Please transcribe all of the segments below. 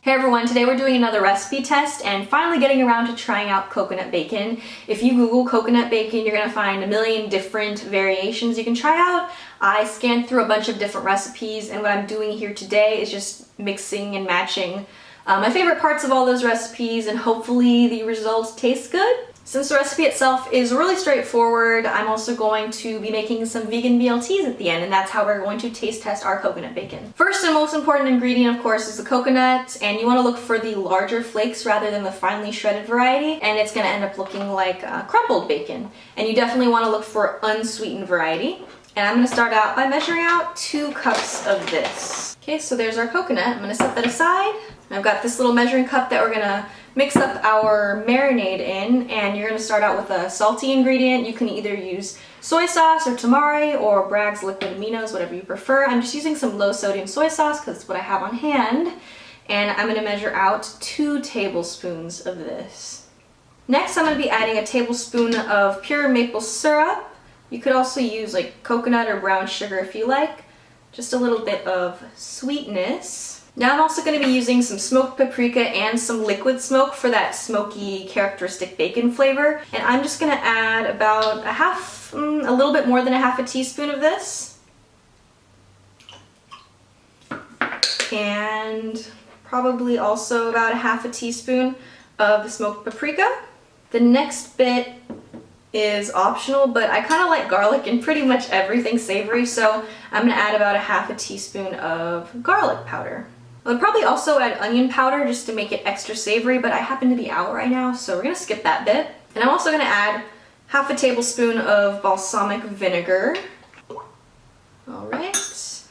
Hey everyone, today we're doing another recipe test and finally getting around to trying out coconut bacon. If you Google coconut bacon, you're gonna find a million different variations you can try out. I scanned through a bunch of different recipes, and what I'm doing here today is just mixing and matching my favorite parts of all those recipes, and hopefully the results taste good. Since the recipe itself is really straightforward, I'm also going to be making some vegan BLTs at the end, and that's how we're going to taste test our coconut bacon. First and most important ingredient, of course, is the coconut, and you want to look for the larger flakes rather than the finely shredded variety, and it's going to end up looking like crumbled bacon. And you definitely want to look for unsweetened variety. And I'm going to start out by measuring out 2 cups of this. Okay, so there's our coconut. I'm going to set that aside. I've got this little measuring cup that we're going to mix up our marinade in, and you're going to start out with a salty ingredient. You can either use soy sauce or tamari or Bragg's liquid aminos, whatever you prefer. I'm just using some low sodium soy sauce because it's what I have on hand, and I'm going to measure out 2 tablespoons of this. Next, I'm going to be adding a tablespoon of pure maple syrup. You could also use like coconut or brown sugar if you like. Just a little bit of sweetness. Now I'm also going to be using some smoked paprika and some liquid smoke for that smoky characteristic bacon flavor. And I'm just going to add about a little bit more than a half a teaspoon of this. And probably also about a half a teaspoon of the smoked paprika. The next bit is optional, but I kind of like garlic in pretty much everything savory, so I'm going to add about a half a teaspoon of garlic powder. I would probably also add onion powder just to make it extra savory, but I happen to be out right now, so we're going to skip that bit. And I'm also going to add half a tablespoon of balsamic vinegar. Alright,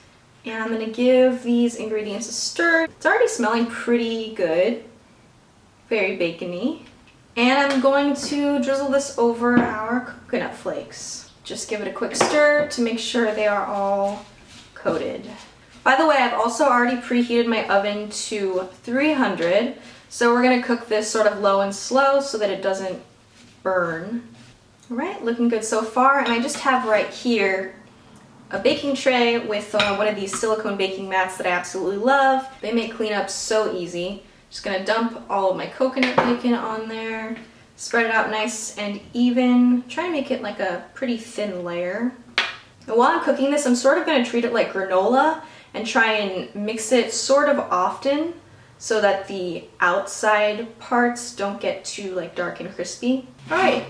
and I'm going to give these ingredients a stir. It's already smelling pretty good, very bacony. And I'm going to drizzle this over our coconut flakes. Just give it a quick stir to make sure they are all coated. By the way, I've also already preheated my oven to 300, so we're going to cook this sort of low and slow so that it doesn't burn. Alright, looking good so far, and I just have right here a baking tray with one of these silicone baking mats that I absolutely love. They make cleanup so easy. Just going to dump all of my coconut bacon on there, spread it out nice and even, try and make it like a pretty thin layer. And while I'm cooking this, I'm sort of going to treat it like granola and try and mix it sort of often so that the outside parts don't get too like dark and crispy. Alright,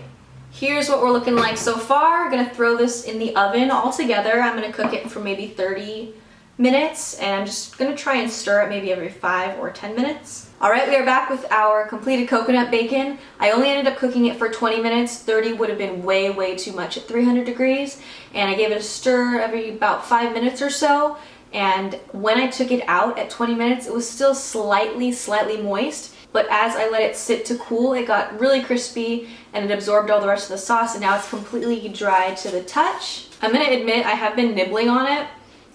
here's what we're looking like so far. I'm going to throw this in the oven all together. I'm going to cook it for maybe 30 minutes, and I'm just going to try and stir it maybe every 5 or 10 minutes. Alright, we are back with our completed coconut bacon. I only ended up cooking it for 20 minutes. 30 would have been way too much at 300 degrees, and I gave it a stir every about 5 minutes or so. And when I took it out at 20 minutes, it was still slightly moist, but as I let it sit to cool, it got really crispy and it absorbed all the rest of the sauce, and now it's completely dry to the touch. I'm going to admit I have been nibbling on it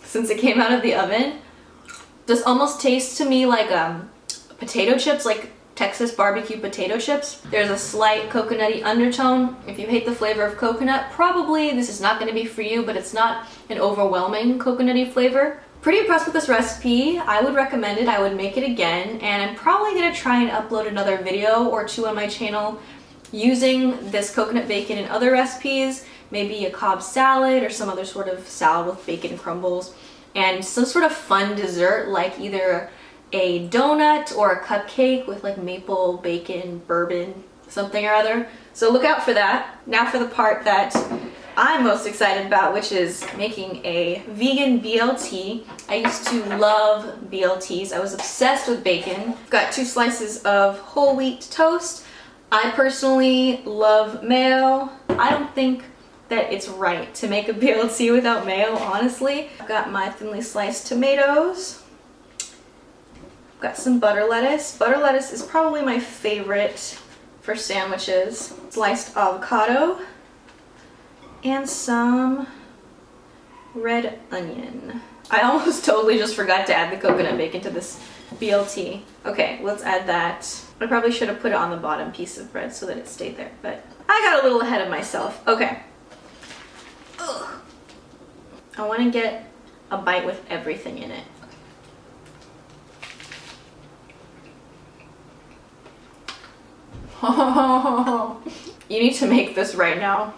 since it came out of the oven. This almost tastes to me like potato chips, like Texas barbecue potato chips. There's a slight coconutty undertone. If you hate the flavor of coconut, probably this is not going to be for you, but it's not an overwhelming coconutty flavor. Pretty impressed with this recipe. I would recommend it. I would make it again, and I'm probably going to try and upload another video or 2 on my channel using this coconut bacon in other recipes, maybe a Cobb salad or some other sort of salad with bacon crumbles, and some sort of fun dessert like either a donut or a cupcake with like maple bacon bourbon something or other. So look out for that. Now for the part that I'm most excited about, which is making a vegan BLT. I used to love BLTs. I was obsessed with bacon. I've got 2 slices of whole wheat toast. I personally love mayo. I don't think that it's right to make a BLT without mayo, honestly. I've got my thinly sliced tomatoes. I've got some butter lettuce. Butter lettuce is probably my favorite for sandwiches. Sliced avocado. And some red onion. I almost totally just forgot to add the coconut bacon to this BLT. Okay, let's add that. I probably should have put it on the bottom piece of bread so that it stayed there, but I got a little ahead of myself. Okay. Ugh. I want to get a bite with everything in it. You need to make this right now.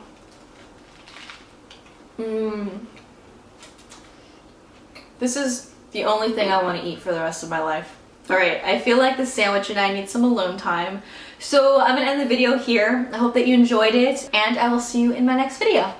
This is the only thing I want to eat for the rest of my life. Alright, I feel like the sandwich and I need some alone time. So I'm going to end the video here. I hope that you enjoyed it, and I will see you in my next video.